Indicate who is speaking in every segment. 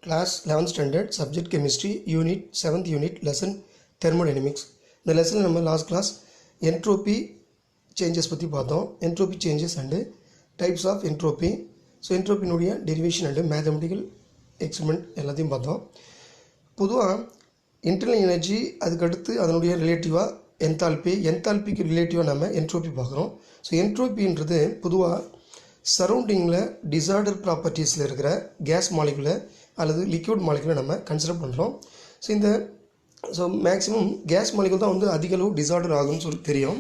Speaker 1: Class 11th standard subject chemistry unit 7th unit lesson thermodynamics. இந்த லெசனில் நம்ம last class entropy changes பற்றி பார்த்தோம். Entropy changes and types of entropy. So என்ட்ரோபினுடைய derivation and mathematical experiment எல்லாத்தையும் பார்த்தோம். பொதுவாக இன்டர்னல் எனர்ஜி அதுக்கடுத்து அதனுடைய ரிலேட்டிவாக என்தால்பிக்கு ரிலேட்டிவாக நம்ம என்ட்ரோபி பார்க்குறோம். ஸோ என்ட்ரோபின்றது பொதுவாக சரௌண்டிங்கில் டிசார்டர் ப்ராப்பர்ட்டிஸில் இருக்கிற கேஸ் மாலிகுலை அல்லது லிக்விட் மாலிகுலை நம்ம கன்சிடர் பண்ணுறோம். ஸோ மேக்ஸிமம் கேஸ் மாலிகுல் தான் வந்து அதிக அளவு டிசார்டர் ஆகும்னு சொல்லி தெரியும்.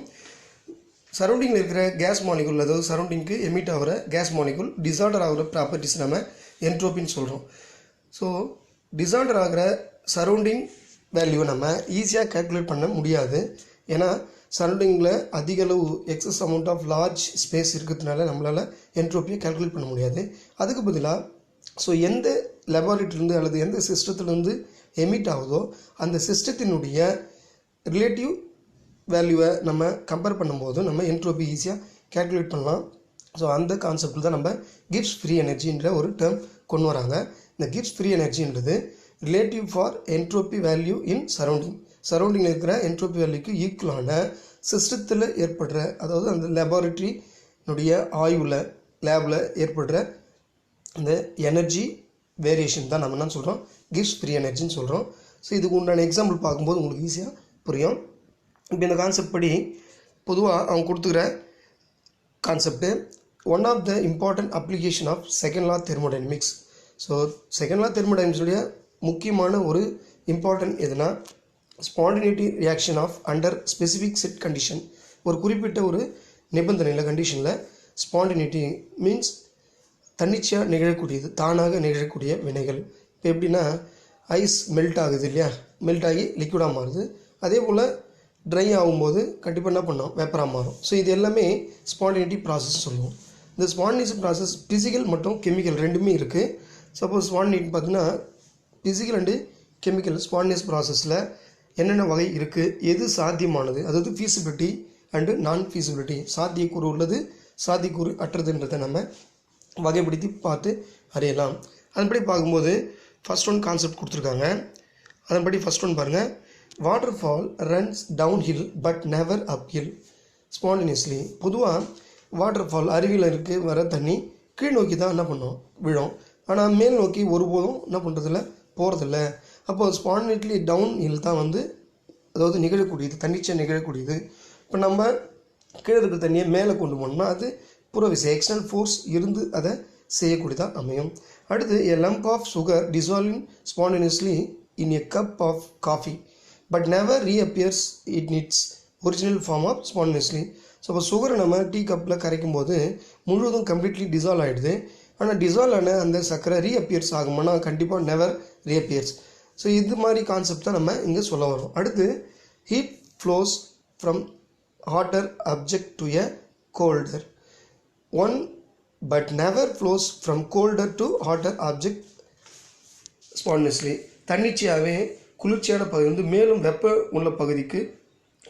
Speaker 1: சரௌண்டிங்கில் இருக்கிற கேஸ் மாலிகுல், அதாவது சரௌண்டிங்க்கு எமிட் ஆகிற கேஸ் மாலிகுல் டிசார்டர் ஆகிற ப்ராப்பர்ட்டிஸ் நம்ம என்ட்ரோபின்னு சொல்கிறோம். ஸோ டிசார்டர் ஆகிற சரௌண்டிங் வேல்யூவை நம்ம ஈஸியாக கேல்குலேட் பண்ண முடியாது. ஏன்னா சரௌண்டிங்கில் அதிக அளவு excess amount of large space இருக்கிறதுனால நம்மளால் என்ட்ரோப்பியை கேல்குலேட் பண்ண முடியாது. அதுக்கு பதிலாக ஸோ எந்த லெபார்ட்டரியிலேருந்து அல்லது எந்த சிஸ்டத்துலேருந்து எமிட் ஆகுதோ அந்த சிஸ்டத்தினுடைய ரிலேட்டிவ் வேல்யூவை நம்ம கம்பேர் பண்ணும்போது நம்ம என்ட்ரோபி ஈஸியாக கேல்குலேட் பண்ணலாம். ஸோ அந்த கான்செப்டில் தான் நம்ம கிப்ஸ் ஃப்ரீ எனர்ஜின்ற ஒரு டேர்ம் கொண்டு வராங்க. இந்த கிப்ஸ் ஃப்ரீ எனர்ஜின்றது relative for entropy value in சரௌண்டிங்கில் இருக்கிற என்ட்ரோபி வேல்யூக்கு ஈக்குவலான சிஸ்டத்தில் ஏற்படுற, அதாவது அந்த லெபார்ட்டரியினுடைய ஆய்வில் லேபில் ஏற்படுற அந்த எனர்ஜி வேரியேஷன் தான் நம்ம என்ன சொல்கிறோம், கிப்ஸ் ஃப்ரீ எனர்ஜின்னு சொல்கிறோம். ஸோ இதுக்கு உண்டான எக்ஸாம்பிள் பார்க்கும்போது உங்களுக்கு ஈஸியாக புரியும். இப்போ இந்த கான்செப்ட் படி பொதுவாக அவங்க கொடுத்துக்கிற concept one of the important application of second law thermodynamics. So second law தெர்மோடைனமிக்ஸுடைய முக்கியமான ஒரு இம்பார்ட்டன்ட் எதுனா spontaneity reaction of under specific set condition. ஒரு குறிப்பிட்ட ஒரு நிபந்தனையில் கண்டிஷனில் ஸ்பான்டினிட்டி மீன்ஸ் தன்னிச்சையாக நிகழக்கூடியது, தானாக நிகழக்கூடிய வினைகள். இப்போ எப்படின்னா ஐஸ் மெல்ட் ஆகுது இல்லையா, மெல்ட் ஆகி லிக்விடாக மாறுது. அதே போல் ட்ரை ஆகும்போது கண்டிப்பாக என்ன பண்ணோம், வேப்பராக மாறும். ஸோ இது எல்லாமே ஸ்பான்டினிட்டி ப்ராசஸ் சொல்லுவோம். இந்த ஸ்பான்டினிட்டி ப்ராசஸ் ஃபிசிக்கல் மற்றும் கெமிக்கல் ரெண்டுமே இருக்குது. சப்போஸ் ஸ்பான்டினிட்டி பார்த்தீங்கன்னா ஃபிசிக்கல் அண்டு கெமிக்கல் ஸ்பான்டினியஸ் ப்ராசஸில் என்னென்ன வகை இருக்குது, எது சாத்தியமானது, அதாவது ஃபீஸிபிலிட்டி அண்டு நான் ஃபீஸிபிலிட்டி, சாத்தியக்கூறு உள்ளது சாத்தியக்கூறு அற்றதுன்றதை நம்ம வகைப்படுத்தி பார்த்து அறியலாம். அதன்படி பார்க்கும்போது ஃபஸ்ட் ஒன் கான்செப்ட் கொடுத்துருக்காங்க. அதன்படி ஃபஸ்ட் ஒன் பாருங்கள், waterfall runs downhill but never uphill spontaneously. பொதுவாக வாட்டர் ஃபால் அருவியில் இருக்கு வர தண்ணி கீழ் நோக்கி தான் என்ன பண்ணோம், விழும். ஆனால் மேல் நோக்கி ஒருபோதும் என்ன பண்ணுறதில்ல, போகிறதில்ல. அப்போது ஸ்பான்டினியஸ்லி டவுன் ஹில் தான் வந்து அதாவது நிகழக்கூடியது, தன்னிச்சை நிகழக்கூடியது. இப்போ நம்ம கீழே இருக்கிற தண்ணியை மேலே கொண்டு போனோம்னா அது புறவிசை எக்ஸ்டர்னல் ஃபோர்ஸ் இருந்து அதை செய்யக்கூடியதாக அமையும். அடுத்து a lump of sugar dissolving spontaneously in a cup of coffee but never reappears in its original form of spontaneously. So இப்போ சுகரை நம்ம டீ கப்பில் கரைக்கும் போது முழுவதும் கம்ப்ளீட்லி டிசால்வ் ஆகிடுது. ஆனால் டிசால்வ் ஆன அந்த சர்க்கரை ரீஅப்பியர்ஸ் ஆகுமானா கண்டிப்பாக நெவர் ரீஅப்பியர்ஸ். ஸோ இது மாதிரி கான்செப்ட் தான் நம்ம இங்கே சொல்ல வரோம். அடுத்து heat flows from hotter object to a colder one but never flows from colder to hotter object spontaneously. தன்னிச்சையாகவே குளிர்ச்சியான பகுதி வந்து மேலும் வெப்ப உள்ள பகுதிக்கு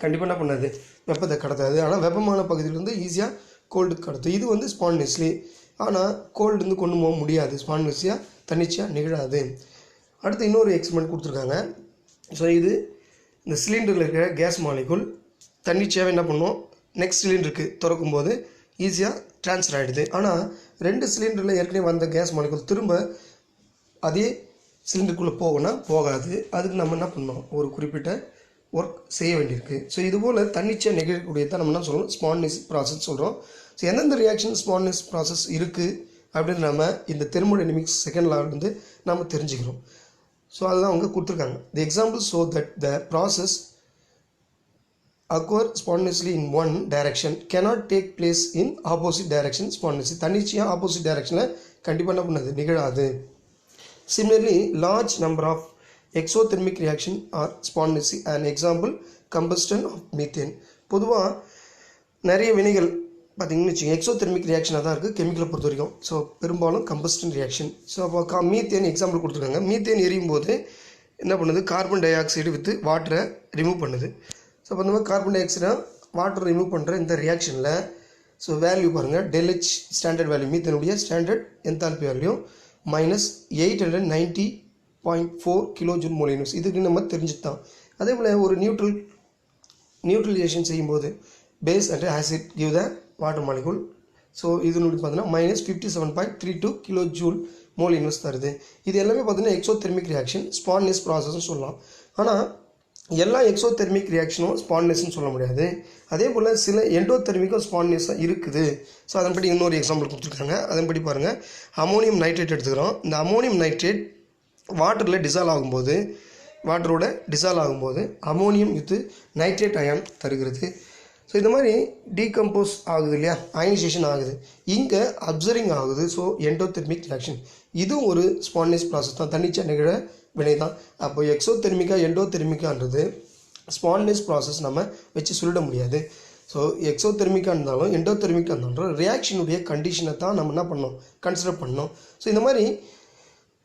Speaker 1: கண்டிப்பாக என்ன பண்ணாது, வெப்பத்தை கடத்தாது. ஆனால் வெப்பமான பகுதியிலேருந்து ஈஸியாக கோல்டுக்கு கடத்தும். இது வந்து ஸ்பான்டினியஸ்லி. ஆனால் கோல்டுலேருந்து கொண்டு போக முடியாது, ஸ்பான்டினியஸியாக தன்னிச்சையாக நிகழாது. அடுத்து இன்னொரு எக்ஸ்பெரிமெண்ட் கொடுத்துருக்காங்க. ஸோ இது இந்த சிலிண்டரில் இருக்கிற கேஸ் மாலிகுல் தன்னிச்சையாகவே என்ன பண்ணுவோம், நெக்ஸ்ட் சிலிண்டருக்கு திறக்கும்போது ஈஸியாக ட்ரான்ஸ்ஃபர் ஆகிடுது. ஆனால் ரெண்டு சிலிண்டரில் ஏற்கனவே வந்த கேஸ் மாலிகுல் திரும்ப அதே சிலிண்டருக்குள்ளே போகாது. அதுக்கு நம்ம என்ன பண்ணோம், ஒரு குறிப்பிட்ட ஒர்க் செய்ய வேண்டியிருக்கு. ஸோ இதுபோல் தன்னிச்சையாக நிகழக்கூடியதான் நம்ம என்ன சொல்கிறோம், ஸ்பான்டினியஸ் ப்ராசஸ் சொல்கிறோம். ஸோ எந்தெந்த ரியாக்ஷன் ஸ்பான்டினியஸ் ப்ராசஸ் இருக்குது அப்படின்னு நம்ம இந்த தெர்மோடைனமிக்ஸ் செகண்ட் லாவிலேருந்து நம்ம தெரிஞ்சுக்கிறோம். ஸோ அதுதான் அவங்க கொடுத்துருக்காங்க. The example so that the process occur spontaneously in one direction cannot take place in opposite direction spontaneously. தன்னிச்சையாக ஆப்போசிட் டைரக்ஷனில் கண்டிப்பாக என்ன பண்ணாது, நிகழாது. Similarly, large number of exothermic reaction are spontaneously. An example, combustion of methane. பொதுவாக நிறைய வினைகள் பார்த்திங்கன்னு வச்சுக்கோங்க எக்ஸோதெர்மிக் ரியாக்ஷனாக தான் இருக்குது கெமிக்கலை பொறுத்த வரைக்கும். ஸோ பெரும்பாலும் கம்பஸ்டன் ரியாக்ஷன். ஸோ அப்போ மீத்தேன் எக்ஸாம்பிள் கொடுத்துருக்காங்க. மீத்தேன் எரியும் போது என்ன பண்ணுது, கார்பன் டை ஆக்சைடு வித் வாட்டரை ரிமூவ் பண்ணுது. ஸோ அப்போ இந்த மாதிரி கார்பன் டை ஆக்சைடாக வாட்டர் ரிமூவ் பண்ணுற இந்த ரியாக்ஷனில் ஸோ வேல்யூ பாருங்கள், டெல்ஹெச் ஸ்டாண்டர்ட் வேல்யூ, மீத்தனுடைய standard enthalpy value minus 890.4 kilojoule mole inverse. இதுக்கு நம்ம தெரிஞ்சுதான். அதே போல ஒரு நியூட்ரலைசேஷன் செய்யும்போது base and acid give the water molecule. So இது பார்த்தீங்கன்னா மைனஸ் 57.32 kilojoule mole inverse தருது. இது எல்லாமே பார்த்தீங்கன்னா எக்ஸோதெர்மிக் ரியாக்ஷன் ஸ்பான்லெஸ் ப்ராசஸ்ன்னு சொல்லலாம். ஆனால் எல்லா எக்ஸோதெர்மிக் ரியாக்ஷனும் ஸ்பான்லெஸ்ன்னு சொல்ல முடியாது. அதே போல் சில எண்டோதெர்மிக்கும் ஸ்பான்லெஸ்ஸாக இருக்குது. ஸோ அதன்படி இன்னொரு எக்ஸாம்பிள் கொடுத்துருக்காங்க. அதன்படி பாருங்கள், அமோனியம் நைட்ரேட் எடுத்துக்கிறோம். இந்த அமோனியம் நைட்ரேட் வாட்டரில் டிசால்வ் ஆகும்போது அமோனியம் வித் நைட்ரேட் அயான் தருகிறது. ஸோ இந்த மாதிரி டீகம்போஸ் ஆகுது இல்லையா, அயனைசேஷன் ஆகுது, இங்கே அப்சர்விங் ஆகுது. ஸோ எண்டோதெர்மிக் ரியாக்ஷன் இதுவும் ஒரு ஸ்பான்லெஸ் ப்ராசஸ் தான், தன்னிச்சை நிகழ வினை தான். அப்போ எக்ஸோதெர்மிக்கா எண்டோதெர்மிக்கான்றது ஸ்பான்லெஸ் ப்ராசஸ் நம்ம வச்சு சொல்லிட முடியாது. ஸோ எக்ஸோதெர்மிக்காக இருந்தாலும் எண்டோதெர்மிக்காக இருந்தாலும் ரியாக்ஷனுடைய கண்டிஷனை தான் நம்ம என்ன பண்ணோம், கன்சிடர் பண்ணோம். ஸோ இந்த மாதிரி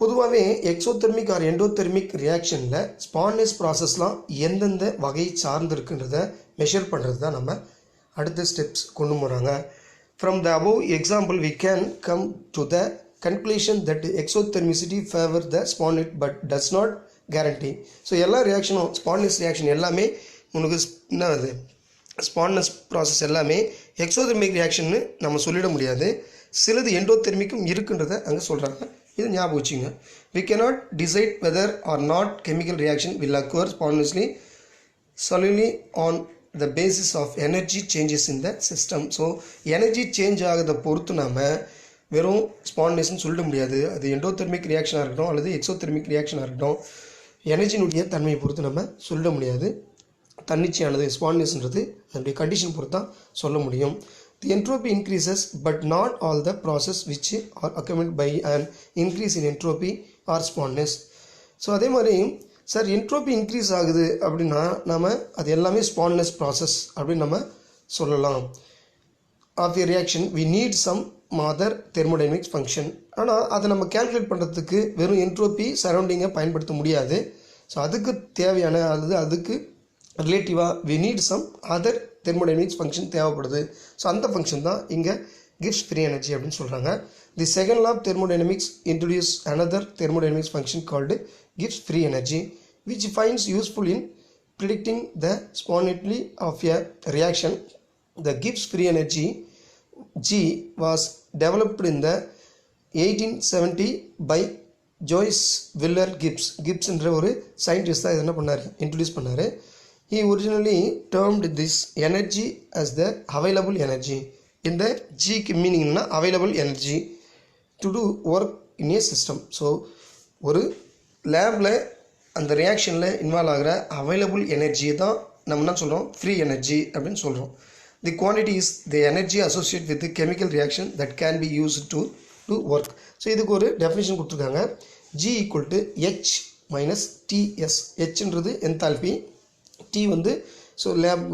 Speaker 1: பொதுவாகவே எக்ஸோதெர்மிக் ஆர் எண்டோதெர்மிக் ரியாக்ஷனில் ஸ்பான்லெஸ் ப்ராசஸ்லாம் எந்தெந்த வகையை சார்ந்திருக்குன்றதை மெஷர் பண்ணுறது தான் நம்ம அடுத்த ஸ்டெப்ஸ் கொண்டு போகிறாங்க. From the above example we can come to the conclusion that exothermicity favor the sponlet but does not guarantee. So எல்லா ரியாக்ஷனும் ஸ்பான்லெஸ் ரியாக்ஷன் எல்லாமே உனக்கு என்ன அது ஸ்பான்லெஸ் ப்ராசஸ் எல்லாமே எக்ஸோதெர்மிக் ரியாக்ஷன்னு நம்ம சொல்லிட முடியாது. சிலது எண்டோதெர்மிக்கும் இருக்குன்றதை அங்கே சொல்கிறாங்க. இது ஞாபகம் வச்சுங்க. we cannot decide whether or not chemical reaction will occur spontaneously solely on the basis of energy changes in the system. So energy change ஆகிறத பொறுத்து நாம் வெறும் ஸ்பான்லெஸ்ன்னு சொல்லிட முடியாது. அது எண்டோதெர்மிக் ரியாக்ஷனாக இருக்கட்டும் அல்லது எக்ஸோதெர்மிக் ரியாக்ஷனாக இருக்கட்டும், எனர்ஜினுடைய தன்மையை பொறுத்து நம்ம சொல்லிட முடியாது. தன்னிச்சையானது ஸ்பான்லெஸ்ன்றது அதனுடைய கண்டிஷன் பொறுத்து தான் சொல்ல முடியும். The entropy increases but not all the process which are accompanied by an increase in entropy are spontaneous. So அதே மாதிரி சார் என்ட்ரோபி இன்க்ரீஸ் ஆகுது அப்படின்னா நம்ம அது எல்லாமே ஸ்பான்லெஸ் ப்ராசஸ் அப்படின்னு நம்ம சொல்லலாம். Of a reaction we need some other thermodynamics function. ஆனால் அதை நம்ம கேல்குலேட் பண்ணுறதுக்கு வெறும் என்ட்ரோபி சரௌண்டிங்கை பயன்படுத்த முடியாது. ஸோ அதுக்கு தேவையான அதுக்கு ரிலேட்டிவாக we need some other thermodynamics function தேவைப்படுது. ஸோ அந்த ஃபங்க்ஷன் தான் இங்கே gives free energy அப்படின்னு சொல்கிறாங்க. The second law of thermodynamics introduce another thermodynamics function called gives free energy, which finds useful in predicting the spontaneity of a reaction. The Gibbs free energy G was developed in the 1870 by Joyce Wheeler Gibbs. Gibbs என்ற ஒரு scientist தான் என்ன பண்ணார், introduce பண்ணார். He originally termed this energy as the available energy. இந்த ஜிக்கு meaning என்ன, available energy to do work in a system. So ஒரு லேபில் அந்த ரியாக்ஷனில் இன்வால்வ் ஆகிற அவைலபிள் எனர்ஜியை தான் நம்ம என்ன சொல்கிறோம், ஃப்ரீ எனர்ஜி அப்படின்னு சொல்கிறோம். The quantity is the energy associate with chemical reaction that can be use to do work. So இதுக்கு ஒரு டெஃபினேஷன் கொடுத்துருக்காங்க. G equal to H minus TS. ஹெச்ன்றது என்தால்பி, டி வந்து ஸோ லேப்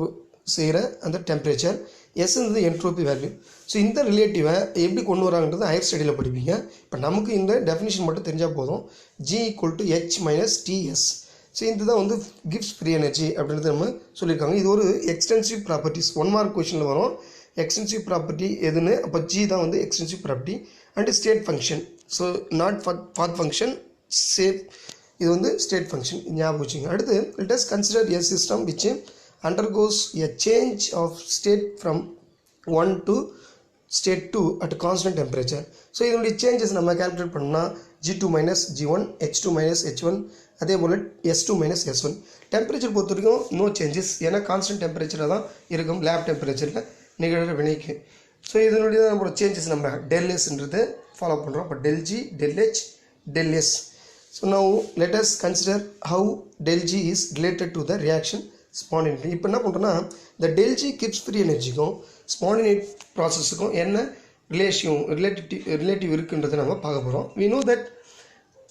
Speaker 1: செய்கிற அந்த டெம்பரேச்சர், எஸ்ன்றது என்ட்ரோபி வேல்யூ. ஸோ இந்த ரிலேட்டிவை எப்படி கொண்டு வராங்கன்றது ஹையர் ஸ்டடியில் படிப்பீங்க. இப்போ நமக்கு இந்த டெஃபினிஷன் மட்டும் தெரிஞ்சால் போதும். G equal to H minus TS. So இதுதான் வந்து கிவ்ஸ் ஃப்ரீ எனர்ஜி அப்படின்றது நம்ம சொல்லியிருக்காங்க. இது ஒரு எக்ஸ்டென்சிவ் ப்ராப்பர்ட்டிஸ், 1 மார்க் கொஷனில் வரும். எக்ஸ்டென்சிவ் ப்ராப்பர்ட்டி எதுன்னு, அப்போ ஜி தான் வந்து extensive property. And state function, so not path function, safe, இது வந்து ஸ்டேட் ஃபங்க்ஷன் ஞாபகம் வச்சுங்க. அடுத்து let us consider a system which undergoes a change of state from 1 to state 2 at constant temperature. So இதனுடைய changes நம்ம calculate பண்ணோம்னா G2 minus G1, H2 minus H1, அதே போல் S2 minus S1. Temperature பொறுத்த வரைக்கும் no changes, ஏன்னா constant டெம்பரேச்சராக தான் இருக்கும் lab டெம்பரேச்சரில் நிகழ்கிற வினைக்கு. ஸோ இதனுடைய நம்மளோட சேஞ்சஸ் நம்ம del Sன்றது ஃபாலோ பண்ணுறோம். அப்போ del G, del H, del S. So now let us consider how del G is related to the reaction spontaneity. இப்போ என்ன பண்ணுறோன்னா இந்த del G gives free எனர்ஜிக்கும் spontaneous ப்ராசஸுக்கும் என்ன ரிலேட்டிவ் இருக்குன்றதை நம்ம பார்க்க போகிறோம். we know that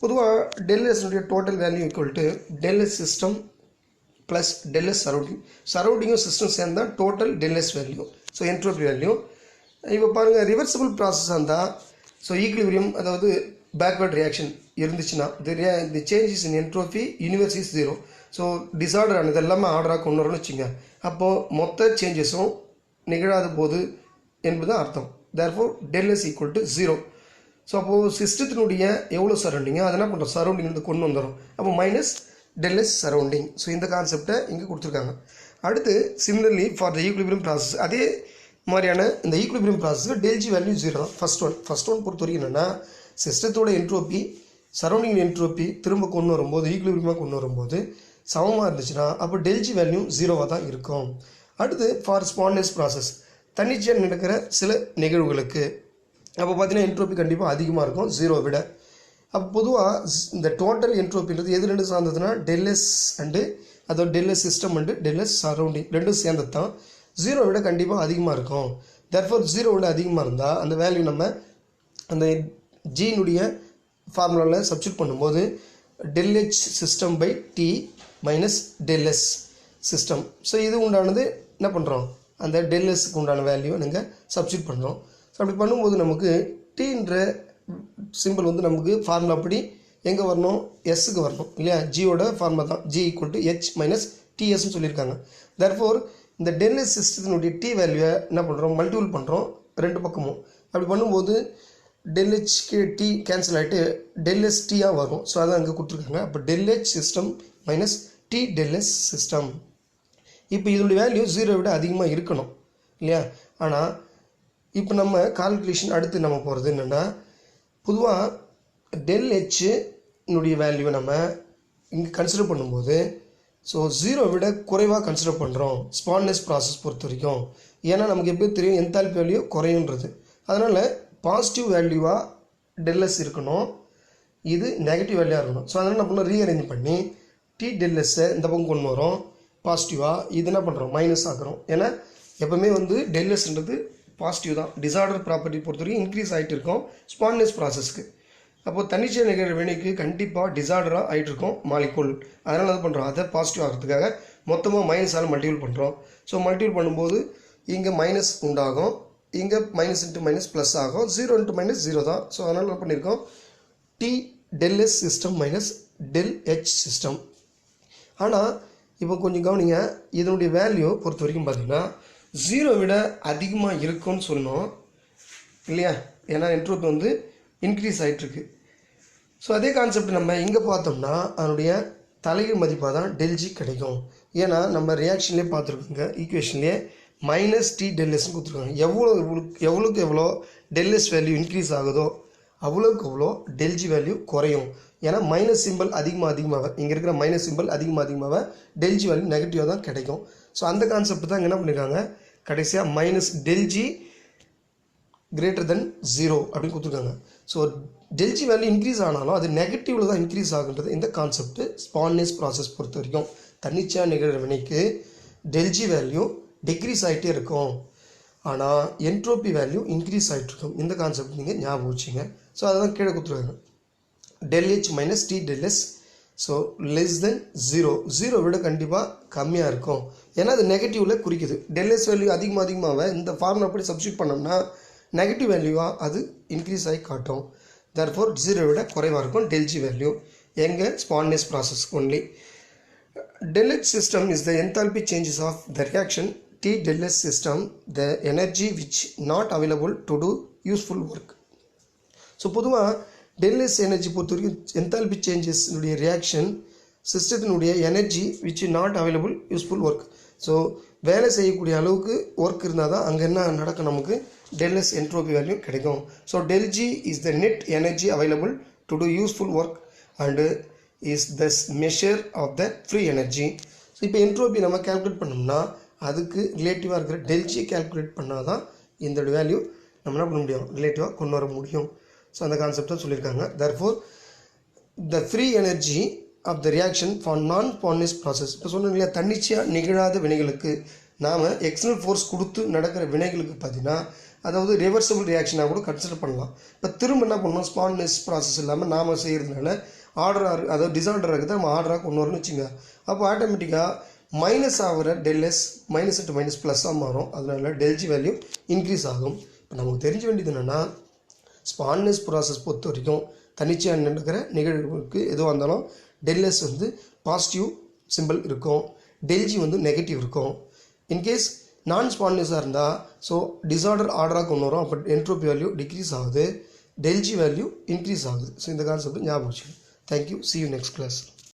Speaker 1: பொதுவாக del S உடைய total value equal to del S system plus del S சரௌண்டிங்கும் சிஸ்டம் சேர்ந்தால் total del S value, so entropy value. இப்போ பாருங்கள், ரிவர்சிபிள் ப்ராசஸாக இருந்தால் ஸோ ஈக்குலிபிரியம், அதாவது பேக்வர்ட் ரியாக்ஷன் இருந்துச்சுன்னா the changes in entropy universe is 0. So disorder ஆனது எல்லாமே ஆர்டராக கொண்டு வரணும்னு வச்சுங்க. அப்போது மொத்த சேஞ்சஸும் நிகழாத போது என்பது அர்த்தம். Therefore del S equal to 0. So அப்போது சிஸ்டத்தினுடைய எவ்வளோ சரௌண்டிங்கோ அதை என்ன பண்ணுறோம், சரௌண்டிங் வந்து கொண்டு வந்துடும். அப்போ minus del s surrounding. So இந்த கான்செப்டை இங்கே கொடுத்துருக்காங்க. அடுத்து similarly for the equilibrium process, அதே மாதிரியான இந்த ஈக்குலிபிரியம் ப்ராசஸில் del g வேல்யூ 0 தான். ஃபர்ஸ்ட் ஒன் பொறுத்த வரைக்கும் என்னென்னா, சிஸ்டத்தோட என்ட்ரோபி சரௌண்டிங் என்ட்ரோபி திரும்ப கொண்டு வரும்போது ஈக்குலிபிரியமாக கொண்டு வரும்போது சமமாக இருந்துச்சுன்னா அப்போ del g வேல்யூ 0வாக தான் இருக்கும். அடுத்து ஃபார் ஸ்பான்டேனியஸ் ப்ராசஸ், தன்னிச்சையாக நடக்கிற சில நிகழ்வுகளுக்கு அப்போ பார்த்தீங்கன்னா என்ட்ரோபி கண்டிப்பாக அதிகமாக இருக்கும் 0 விட. அப்போ பொதுவாக இந்த டோட்டல் என்ட்ரோபின்றது எது ரெண்டு சார்ந்ததுன்னா del s அண்டு அதோட del s system and del s surrounding ரெண்டும் சேர்ந்தது தான். 0 விட கண்டிப்பாக அதிகமாக இருக்கும். தேர்ஃபோர் 0 விட அதிகமாக இருந்தால் அந்த வேல்யூ நம்ம அந்த ஜீனுடைய ஃபார்முலாவில் சப்ஸ்டியூட் பண்ணும்போது del h system by t minus del s system. So இது உண்டானது என்ன பண்ணுறோம், அந்த del sக்கு உண்டான வேல்யூ நீங்கள் சப்ஸ்டியூட் பண்ணுறோம். ஸோ அப்படி பண்ணும்போது நமக்கு டீன்ற சிம்பிள் வந்து நமக்கு ஃபார்முலா அப்படி எங்கே வரணும், எஸ்ஸுக்கு வரணும் இல்லையா. ஜியோட ஃபார்முலா தான் g equal to h minus டிஎஸ்ன்னு சொல்லியிருக்காங்க. தேர்ஃபோர் இந்த del s சிஸ்டத்தினுடைய டி வேல்யூவை என்ன பண்ணுறோம், மல்டிபிள் பண்ணுறோம் ரெண்டு பக்கமும். அப்படி பண்ணும்போது del h டி கேன்சல் ஆகிட்டு del s டியாக வரும். ஸோ அதான் அங்கே கொடுத்துருக்காங்க. அப்போ del h system minus T del s system. இப்போ இதோடைய வேல்யூ 0 விட அதிகமாக இருக்கணும் இல்லையா. ஆனால் இப்போ நம்ம கால்குலேஷன் அடுத்து நம்ம போகிறது என்னென்னா, பொதுவாக del h னுடைய வேல்யூவை நம்ம இங்கே கன்சிடர் பண்ணும்போது ஸோ 0 விட குறைவாக கன்சிடர் பண்ணுறோம் ஸ்பான்டேனியஸ் ப்ராசஸ் பொறுத்த வரைக்கும். ஏன்னா நமக்கு எப்படி தெரியும் என்தால்பி வேல்யூ குறையுன்றது. அதனால் பாசிட்டிவ் வேல்யூவாக del s இருக்கணும், இது நெகட்டிவ் வேல்யூவாக இருக்கணும். ஸோ அதனால் நம்ம ரீஅரேஞ்ச் பண்ணி டி del s இந்த பக்கம் கொண்டு வரோம் பாசிட்டிவாக, இது என்ன பண்ணுறோம் மைனஸ் ஆக்குறோம். ஏன்னா எப்போவுமே வந்து del sன்றது பாசிட்டிவ் தான். டிசார்டர் ப்ராப்பர்ட்டி பொறுத்த வரைக்கும் இன்க்ரீஸ் ஆகிட்டு இருக்கும் ஸ்பான்டேனியஸ் ப்ராசஸ்க்கு. அப்போது தன்னிச்சை நிகழ்வு வினைக்கு கண்டிப்பாக டிசார்டராக ஆகிட்டு இருக்கும் மாலிகூல். அதனால் என்ன பண்ணுறோம், அதை பாசிட்டிவ் ஆகிறதுக்காக மொத்தமாக மைனஸால் மல்டிபிள் பண்ணுறோம். ஸோ மல்டிபிள் பண்ணும்போது இங்கே மைனஸ் உண்டாகும், இங்கே மைனஸ் இன்ட்டு மைனஸ் ப்ளஸ் ஆகும். 0 இன்ட்டு மைனஸ் 0 தான். ஸோ அதனால் என்ன பண்ணியிருக்கோம், T del s system minus del h system. ஆனால் இப்போ கொஞ்சம் கவனிங்க, இதனுடைய வேல்யூ பொறுத்த வரைக்கும் பார்த்தீங்கன்னா 0 விட அதிகமாக இருக்கும்னு சொன்னோம் இல்லையா. ஏன்னா என்ட்ரோபி வந்து இன்க்ரீஸ் ஆகிட்டுருக்கு. ஸோ அதே கான்செப்ட் நம்ம இங்கே பார்த்தோம்னா அதனுடைய தலைகீழ் மதிப்பாக தான் del g கிடைக்கும். ஏன்னா நம்ம ரியாக்ஷன்லேயே பார்த்துருக்கோங்க, ஈக்குவேஷன்லேயே மைனஸ் டி del sன்னு கொடுத்துருக்காங்க. எவ்வளோக்கு எவ்வளோ del s வேல்யூ இன்க்ரீஸ் ஆகுதோ அவ்வளோக்கு எவ்வளோ del g வேல்யூ குறையும். ஏன்னா மைனஸ் சிம்பிள் அதிகமாக இங்கே இருக்கிற மைனஸ் சிம்பிள் அதிகமாக del g வேல்யூ நெகட்டிவாக தான் கிடைக்கும். ஸோ அந்த கான்செப்ட் தான் இங்கே என்ன பண்ணியிருக்காங்க, கடைசியாக minus del g greater than 0 அப்படின்னு கொடுத்துருக்காங்க. So del g value increase ஆனாலும் அது நெகட்டிவில் தான் இன்க்ரீஸ் ஆகுன்றது இந்த கான்செப்ட். ஸ்பான்டேனியஸ் ப்ராசஸ் பொறுத்த வரைக்கும் தன்னிச்சையாக நிகழ்கிற வினைக்கு del g வேல்யூ டிக்ரீஸ் ஆகிட்டே இருக்கும், ஆனால் என்ட்ரோபி வேல்யூ இன்க்ரீஸ் ஆகிட்டு இருக்கும். இந்த கான்செப்ட் நீங்கள் ஞாபகம் வச்சுங்க. ஸோ அதெல்லாம் கீழே கொடுத்துருக்காங்க. del h minus T del s so less than 0 விட கண்டிப்பாக கம்மியாக இருக்கும். ஏன்னா அது நெகட்டிவில் குறிக்குது. del s வேல்யூ அதிகமாக இந்த ஃபார்முலா அப்படி சப்ஸ்டியூட் பண்ணோம்னா நெகட்டிவ் வேல்யூவாக அது இன்க்ரீஸ் ஆகி காட்டும். தேர்ஃபோர் 0 விட குறைவாக இருக்கும் del g வேல்யூ. எங்கள் spontaneous process only. del h system is the enthalpy changes of the reaction T del s system, the energy which not available to do useful work. So பொதுவாக del s energy பொறுத்த வரைக்கும் enthalpy சேஞ்சஸ்னுடைய reaction சிஸ்டத்தினுடைய energy which not available useful work. So வேலை செய்யக்கூடிய அளவுக்கு work இருந்தால் தான் அங்கே என்ன நடக்கும், நமக்கு del s என்ட்ரோபி வேல்யூ கிடைக்கும். So del g is the net energy available to do useful work and is thus measure of the free energy. So இப்போ என்ட்ரோபி நம்ம கேல்குலேட் பண்ணோம்னா அதுக்கு ரிலேட்டிவாக இருக்கிற del g கேல்குலேட் பண்ணால் தான் இந்த வேல்யூ நம்ம என்ன பண்ண முடியும், ரிலேட்டிவாக கொண்டு வர முடியும். ஸோ அந்த கான்செப்ட் தான் சொல்லியிருக்காங்க. Therefore the free energy of the reaction for non spontaneous process. இப்போ சொன்னோம் இல்லையா, தன்னிச்சையாக நிகழாத வினைகளுக்கு நாம் எக்ஸ்டர்னல் ஃபோர்ஸ் கொடுத்து நடக்கிற வினைகளுக்கு பார்த்தீங்கன்னா அதாவது ரிவர்சபிள் ரியாக்ஷனாக கூட கன்சிடர் பண்ணலாம். இப்போ திரும்ப என்ன பண்ணணும், ஸ்பான்டேனியஸ் ப்ராசஸ் இல்லாமல் நாம் செய்கிறதுனால ஆர்டராக அதாவது டிசார்டராக இருக்குது நம்ம ஆர்டராக கொண்டு வரணும்னு வச்சுங்க. அப்போ ஆட்டோமேட்டிக்காக மைனஸ் ஆகிற del s minus into minus ப்ளஸ்ஸாக மாறும். அதனால del g வேல்யூ இன்க்ரீஸ் ஆகும். இப்போ நமக்கு தெரிஞ்ச வேண்டியது என்னென்னா, ஸ்பான்டேனியஸ் ப்ராசஸ் பொறுத்த வரைக்கும் தன்னிச்சையாக நடக்கிற நிகழ்வுக்கு எதுவாக இருந்தாலும் del s வந்து பாசிட்டிவ் சிம்பிள் இருக்கும், del g வந்து நெகட்டிவ் இருக்கும். இன்கேஸ் நான் ஸ்பான்டேனியஸாக இருந்தால் ஸோ டிசார்டர் ஆர்டராக கொண்டு வரும். அப்போ என்ட்ரோபி வேல்யூ டிக்ரீஸ் ஆகுது. del G வேல்யூ இன்க்ரீஸ் ஆகுது. ஸோ இந்த கான்செப்ட் ஞாபகம் வச்சுக்கணும். Thank you. see you next class.